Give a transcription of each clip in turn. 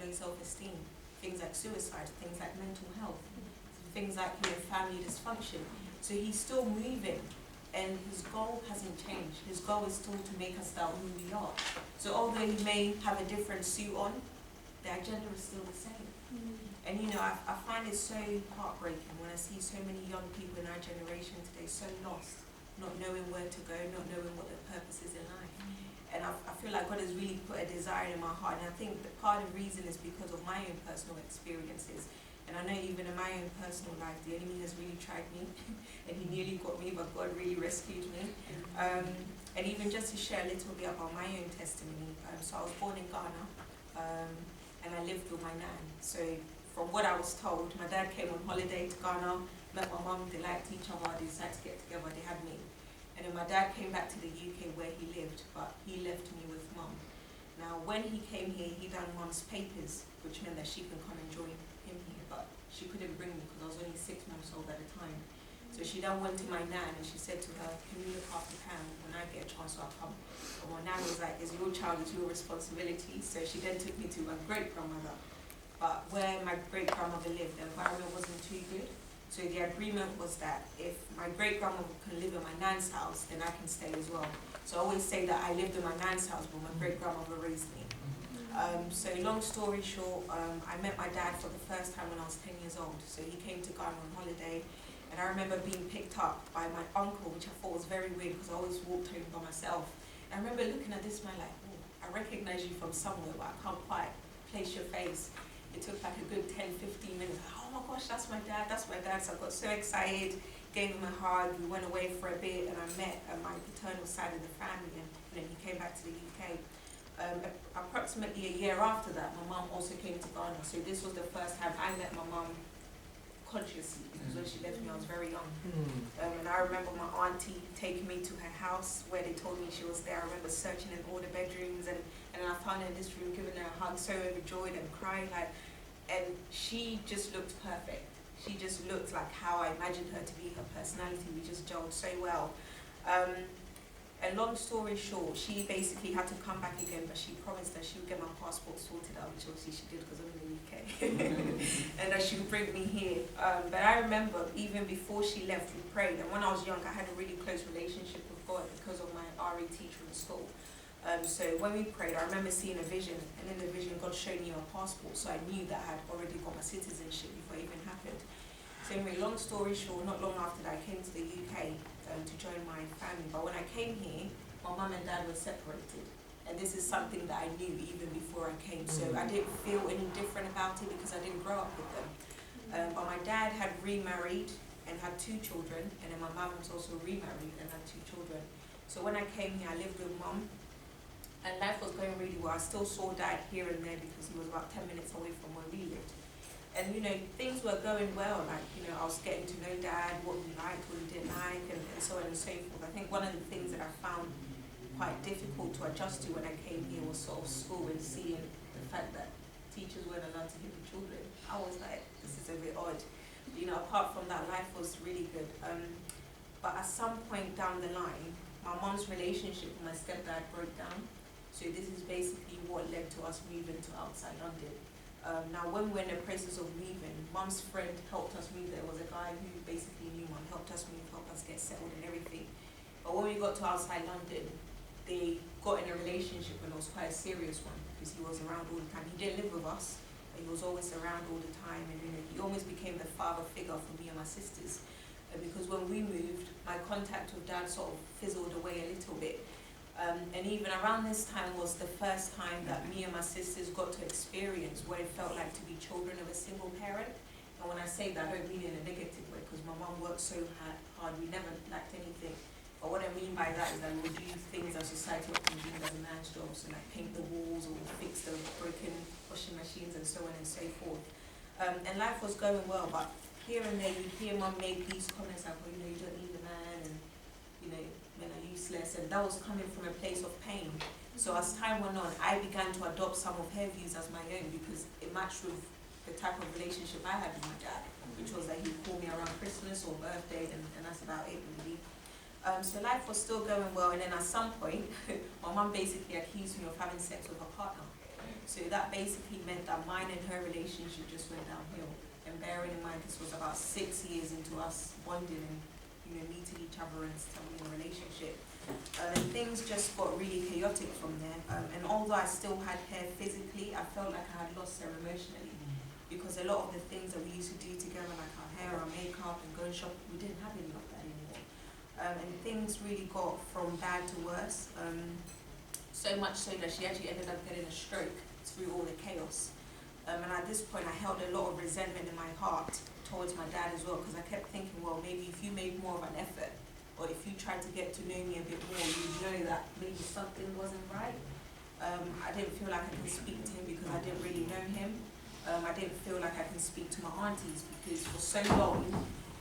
low self-esteem, things like suicide, things like mental health, things like family dysfunction. So he's still moving, and his goal hasn't changed. His goal is still to make us doubt who we are. So although he may have a different suit on, the agenda is still the same. And I find it so heartbreaking when I see so many young people in our generation today so lost, not knowing where to go, not knowing what their purpose is in life. And I feel like God has really put a desire in my heart, and I think that part of the reason is because of my own personal experiences. And I know even in my own personal life, the enemy has really tried me, and he nearly got me, but God really rescued me. And even just to share a little bit about my own testimony, so I was born in Ghana, and I lived with my nan. So from what I was told, my dad came on holiday to Ghana, met my mum, they liked each other, they decided to get together, they had me. And then my dad came back to the UK where he lived, but he left me with mum. Now when he came here, he done mum's papers, which meant that she can come and join him here, but she couldn't bring me because I was only 6 months old at the time. So she then went to my nan and she said to her, can you look after Pam? When I get a chance, I'll come. But my nan was like, it's your child, it's your responsibility. So she then took me to my great-grandmother. But where my great-grandmother lived, the environment wasn't too good. So the agreement was that if my great-grandmother can live in my nan's house, then I can stay as well. So I always say that I lived in my nan's house, but my great-grandmother raised me. So long story short, I met my dad for the first time when I was 10 years old. So he came to Ghana on holiday, and I remember being picked up by my uncle, which I thought was very weird because I always walked home by myself. And I remember looking at this man like, oh, I recognize you from somewhere, but I can't quite place your face. It took like a good 10-15 minutes. Oh my gosh, that's my dad, that's my dad. So I got so excited, gave him a hug, we went away for a bit, and I met my paternal side of the family, and then he came back to the UK. Approximately a year after that, my mum also came to Ghana. So this was the first time I met my mum consciously, because when she left me, I was very young. And I remember my auntie taking me to her house where they told me she was there. I remember searching in all the bedrooms, and I found her in this room, giving her a hug, so overjoyed and crying, and she just looked perfect. She just looked like how I imagined her to be, her personality. We just gelled so well. And long story short, she basically had to come back again, but she promised that she would get my passport sorted out, which obviously she did because I'm in the UK, and that she would bring me here. But I remember even before she left, we prayed, and when I was young, I had a really close relationship with God because of my RE teacher in school. So when we prayed, I remember seeing a vision, and in the vision, God showed me my passport, so I knew that I had already got my citizenship before it even happened. So anyway, long story short, not long after that, I came to the UK to join my family. But when I came here, my mum and dad were separated. And this is something that I knew even before I came. So I didn't feel any different about it because I didn't grow up with them. But my dad had remarried and had 2 children, and then my mum was also remarried and had 2 children. So when I came here, I lived with mum, and life was going really well. I still saw dad here and there because he was about 10 minutes away from where we lived. And things were going well, like, I was getting to know dad, what he liked, what he didn't like, and so on and so forth. I think one of the things that I found quite difficult to adjust to when I came here was sort of school and seeing the fact that teachers weren't allowed to hit the children. I was like, this is a bit odd. Apart from that, life was really good. But at some point down the line, my mom's relationship with my stepdad broke down. So this is basically what led to us moving to outside London. Now when we were in the process of moving, mum's friend helped us move. There was a guy who basically knew mum, helped us move, helped us get settled and everything. But when we got to outside London, they got in a relationship, and it was quite a serious one because he was around all the time. He didn't live with us, but he was always around all the time, and he almost became the father figure for me and my sisters. Because when we moved, my contact with dad sort of fizzled away a little bit. And even around this time was the first time that me and my sisters got to experience what it felt like to be children of a single parent. And when I say that, I don't mean in a negative way, because my mum worked so hard, we never lacked anything. But what I mean by that is that we would do things that society often deemed as a man's job, so like paint the walls or fix the broken washing machines and so on and so forth. And life was going well, but here and there you'd hear mum make these comments like, well, you don't need a man, and men are useless, and that was coming from a place of pain. So as time went on, I began to adopt some of her views as my own because it matched with the type of relationship I had with my dad, which was that he'd call me around Christmas or birthday, and that's about it really. So life was still going well, and then at some point, my mum basically accused me of having sex with her partner. So that basically meant that mine and her relationship just went downhill. And bearing in mind, this was about 6 years into us bonding and, meeting each other and starting a relationship. And things just got really chaotic from there. And although I still had her physically, I felt like I had lost her emotionally. Because a lot of the things that we used to do together, like our hair, our makeup, and going shopping, we didn't have any of that anymore. And things really got from bad to worse. So much so that she actually ended up getting a stroke through all the chaos. And at this point, I held a lot of resentment in my heart towards my dad as well, because I kept thinking, well, maybe if you made more of an effort, or if you tried to get to know me a bit more, you'd know that maybe something wasn't right. I didn't feel like I could speak to him because I didn't really know him. I didn't feel like I can speak to my aunties because for so long,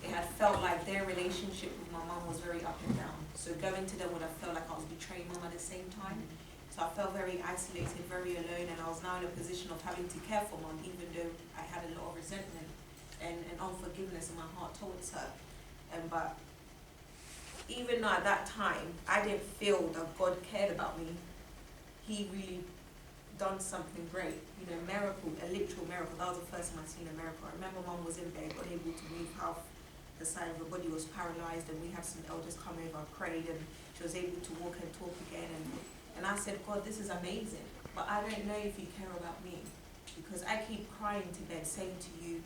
it had felt like their relationship with my mum was very up and down. So going to them would have felt like I was betraying mum at the same time. So I felt very isolated, very alone, and I was now in a position of having to care for mum, even though I had a lot of resentment and unforgiveness in my heart towards her. But even though at that time, I didn't feel that God cared about me, He really done something great. Miracle, a literal miracle. That was the first time I'd seen a miracle. I remember mum was in bed, unable to move, half the side of her body was paralyzed, and we had some elders come over, prayed, and she was able to walk and talk again. And I said, God, this is amazing, but I don't know if you care about me, because I keep crying to bed saying to you,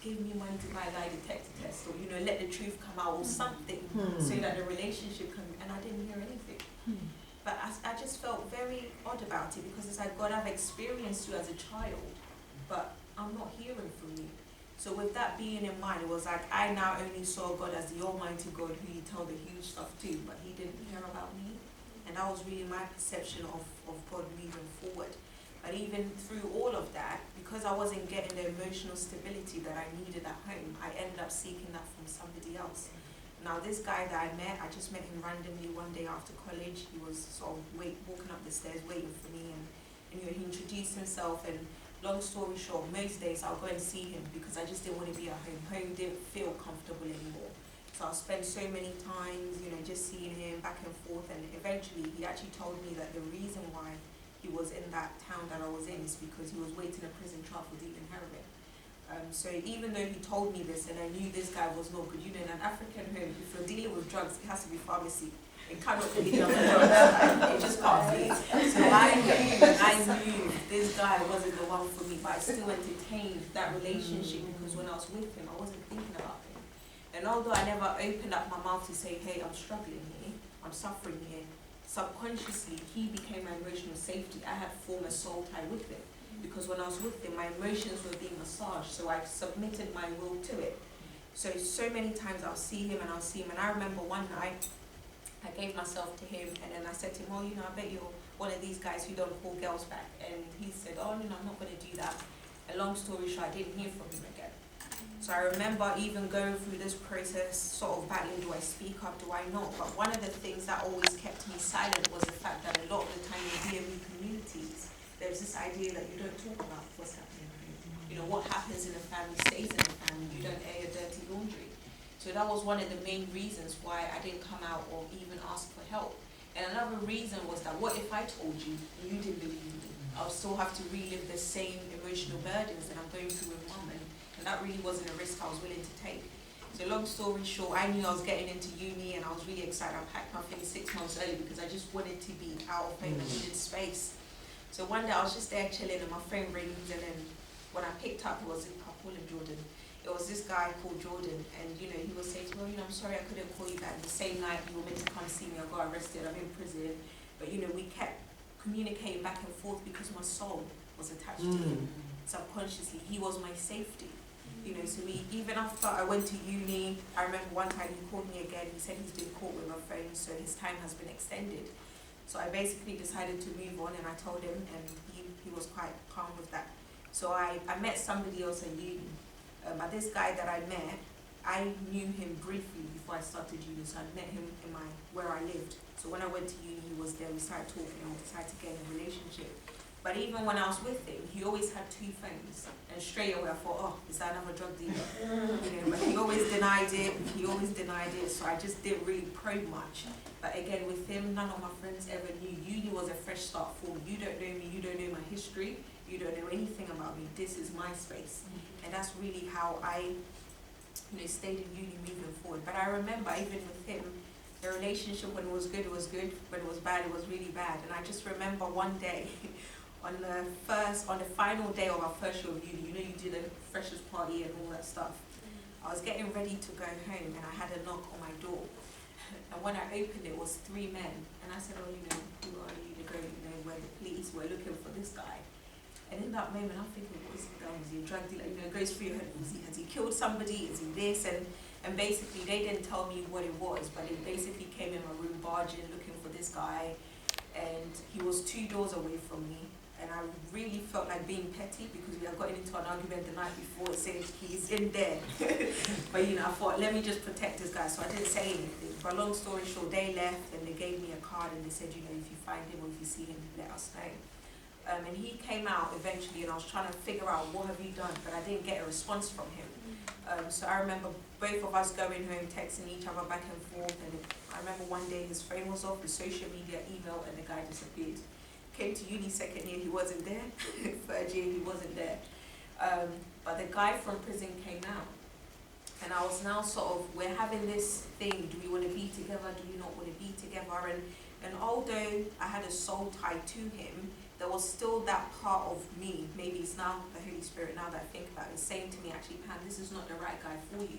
give me money to buy a lie detector test, or, let the truth come out, or something, so that the relationship can, and I didn't hear anything. But I just felt very odd about it, because it's like, God, I've experienced you as a child, but I'm not hearing from you. So with that being in mind, it was like I now only saw God as the Almighty God who He told the huge stuff to, but He didn't hear about me. And that was really my perception of God moving forward. But even through all of that, because I wasn't getting the emotional stability that I needed at home, I ended up seeking that from somebody else. Now this guy that I met, I just met him randomly one day after college. He was sort of walking up the stairs waiting for me, and he introduced himself, and long story short, most days I'll go and see him because I just didn't want to be at home. Home didn't feel comfortable anymore. So I'll spend so many times, just seeing him back and forth, and eventually he actually told me that the reason why he was in that town that I was in is because he was waiting a prison trial for dealing heroin. So even though he told me this and I knew this guy was no good, in an African home, if you're dealing with drugs, it has to be pharmacy. It cannot be drugs. It just can't be. So I knew this guy wasn't the one for me, but I still entertained that relationship because when I was with him, I wasn't thinking about him. And although I never opened up my mouth to say, hey, I'm struggling here, I'm suffering here, subconsciously, he became my emotional safety. I had formed a soul tie with him because when I was with him, my emotions were being massaged, so I submitted my will to it. So many times I'll see him, and I remember one night, I gave myself to him, and then I said to him, oh, I bet you're one of these guys who don't call girls back. And he said, oh, I'm not going to do that. And long story short, I didn't hear from him again. So I remember even going through this process, sort of battling, do I speak up, do I not? But one of the things that always kept me silent was the fact that a lot of the time in DMV communities, there's this idea that you don't talk about what's happening. What happens in a family stays in a family. You don't air your dirty laundry. So that was one of the main reasons why I didn't come out or even ask for help. And another reason was that what if I told you and you didn't believe me? I would still have to relive the same emotional burdens that I'm going through with mum, and that really wasn't a risk I was willing to take. So long story short, I knew I was getting into uni and I was really excited. I packed my things 6 months early because I just wanted to be out of home and needed space. So one day I was just there chilling and my phone rings, and then when I picked up, I'll call him Jordan. It was this guy called Jordan, and he was saying to me, I'm sorry I couldn't call you back. The same night you were meant to come see me, I got arrested, I'm in prison. But we kept communicating back and forth because my soul was attached to him. Subconsciously, he was my safety. So even after I went to uni, I remember one time he called me again. He said he's been caught with my phone, so his time has been extended. So I basically decided to move on, and I told him, and he was quite calm with that. So I met somebody else at uni. But this guy that I met, I knew him briefly before I started uni, so I met him where I lived. So when I went to uni, he was there, we started talking, and we decided to get in a relationship. But even when I was with him, he always had 2 phones. And straight away I thought, oh, is that another drug dealer? But he always denied it, so I just didn't really probe much. But again, with him, none of my friends ever knew. Uni was a fresh start for me. You don't know me, you don't know my history, you don't know anything about me. This is my space. And that's really how I stayed in uni moving forward. But I remember even with him, the relationship, when it was good, when it was bad, it was really bad. And I just remember one day, on the final day of our first year of uni, you do the freshers party and all that stuff. I was getting ready to go home and I had a knock on my door. And when I opened it, was 3 men. And I said, oh, who are you? They go, we're the police, we're looking for this guy. And in that moment, I'm thinking, what is he done? Is he a drug dealer? It goes through your head, has he killed somebody? Is he this? And basically, they didn't tell me what it was, but it basically came in my room, barging, looking for this guy. And he was 2 doors away from me. And I really felt like being petty because we had gotten into an argument the night before saying he's in there. But I thought, let me just protect this guy. So I didn't say anything. For a long story short, they left and they gave me a card and they said, if you find him or if you see him, let us know. And he came out eventually and I was trying to figure out what have you done, but I didn't get a response from him. So I remember both of us going home, texting each other back and forth. And I remember one day his phone was off, his social media, email, and the guy disappeared. Came to uni 2nd year, he wasn't there. 3rd year, he wasn't there. But the guy from prison came out. And I was now we're having this thing, do we want to be together, do we not want to be together? And although I had a soul tie to him, there was still that part of me, maybe it's now the Holy Spirit, now that I think about it, saying to me, actually, Pam, this is not the right guy for you.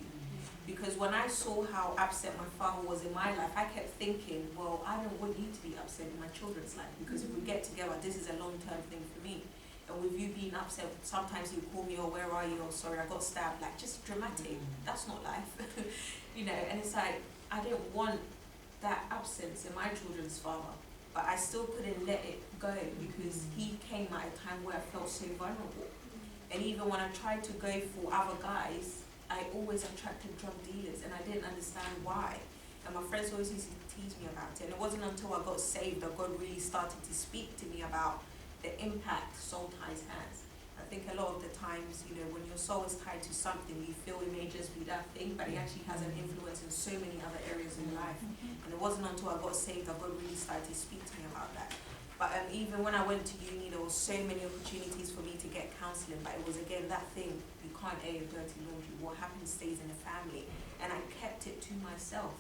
Because when I saw how upset my father was in my life, I kept thinking, well, I don't want you to be upset in my children's life, because if we get together, this is a long-term thing for me. And with you being upset, sometimes you call me, oh, where are you? Oh, sorry, I got stabbed. Like, just dramatic. That's not life. And it's like, I didn't want that absence in my children's father. But I still couldn't let it go because he came at a time where I felt so vulnerable. And even when I tried to go for other guys, I always attracted drug dealers and I didn't understand why. And my friends always used to tease me about it. And it wasn't until I got saved that God really started to speak to me about the impact soul ties has. I think a lot of the times, when your soul is tied to something, you feel it may just be that thing, but it actually has an influence in so many other areas in life. And it wasn't until I got saved that God really started to speak to me about that. But even when I went to uni, there were so many opportunities for me to get counselling, but it was again that thing, you can't air your dirty laundry. What happens stays in the family. And I kept it to myself.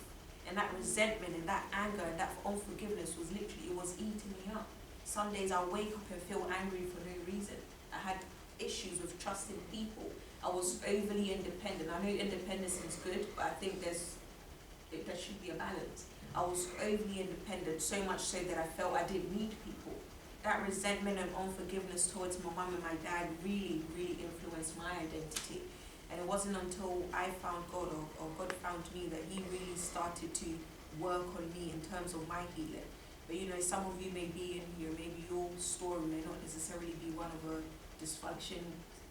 And that resentment and that anger and that unforgiveness was literally, it was eating me up. Some days I'll wake up and feel angry for no reason. I had issues with trusting people. I was overly independent. I know independence is good, but I think there should be a balance. I was overly independent, so much so that I felt I didn't need people. That resentment and unforgiveness towards my mum and my dad really, really influenced my identity. And it wasn't until I found God or God found me that he really started to work on me in terms of my healing. But some of you may be in here, maybe your story may not necessarily be one of a dysfunction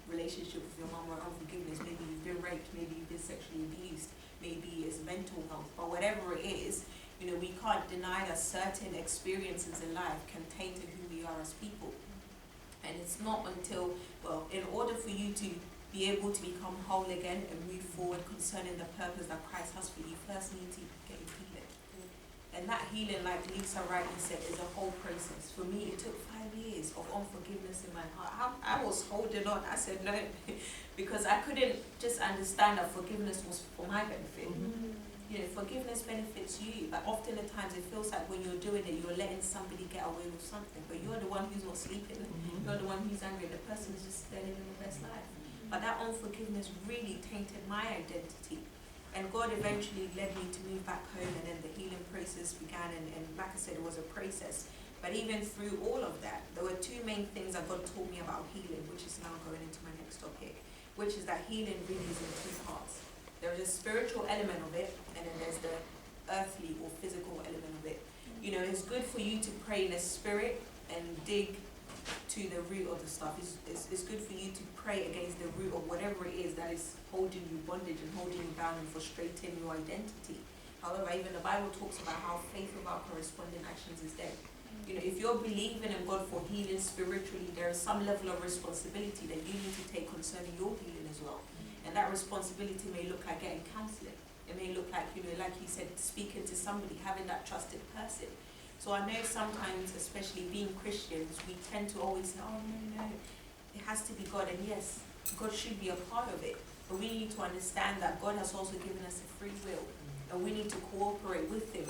relationship with your mom or unforgiveness. Maybe you've been raped, maybe you've been sexually abused, maybe it's mental health, but whatever it is, we can't deny that certain experiences in life can taint who we are as people. And it's not until, in order for you to be able to become whole again and move forward concerning the purpose that Christ has for you, first need to get your healing. And that healing, like Lisa rightly said, is a whole process. For me, it took 5 years of unforgiveness in my heart. I was holding on. I said no, because I couldn't just understand that forgiveness was for my benefit. Forgiveness benefits you, but often at times it feels like when you're doing it, you're letting somebody get away with something, but you're the one who's not sleeping. You're the one who's angry. The person is just living the best life. But that unforgiveness really tainted my identity. And God eventually led me to move back home, and then the healing process began, and like I said, it was a process. But even through all of that, there were 2 main things that God taught me about healing, which is now going into my next topic, which is that healing really is in 2 parts. There is a spiritual element of it, and then there's the earthly or physical element of it. It's good for you to pray in the spirit and dig to the root of the stuff. It's good for you to pray against the root of whatever it is that is holding you bondage and holding you down and frustrating your identity. However, even the Bible talks about how faith without corresponding actions is dead. You know, if you're believing in God for healing spiritually, there is some level of responsibility that you need to take concerning your healing as well. And that responsibility may look like getting counseling. It may look like, you know, like you said, speaking to somebody, having that trusted person. So I know sometimes, especially being Christians, we tend to always say, oh, no, it has to be God. And yes, God should be a part of it. But we need to understand that God has also given us a free will. And we need to cooperate with Him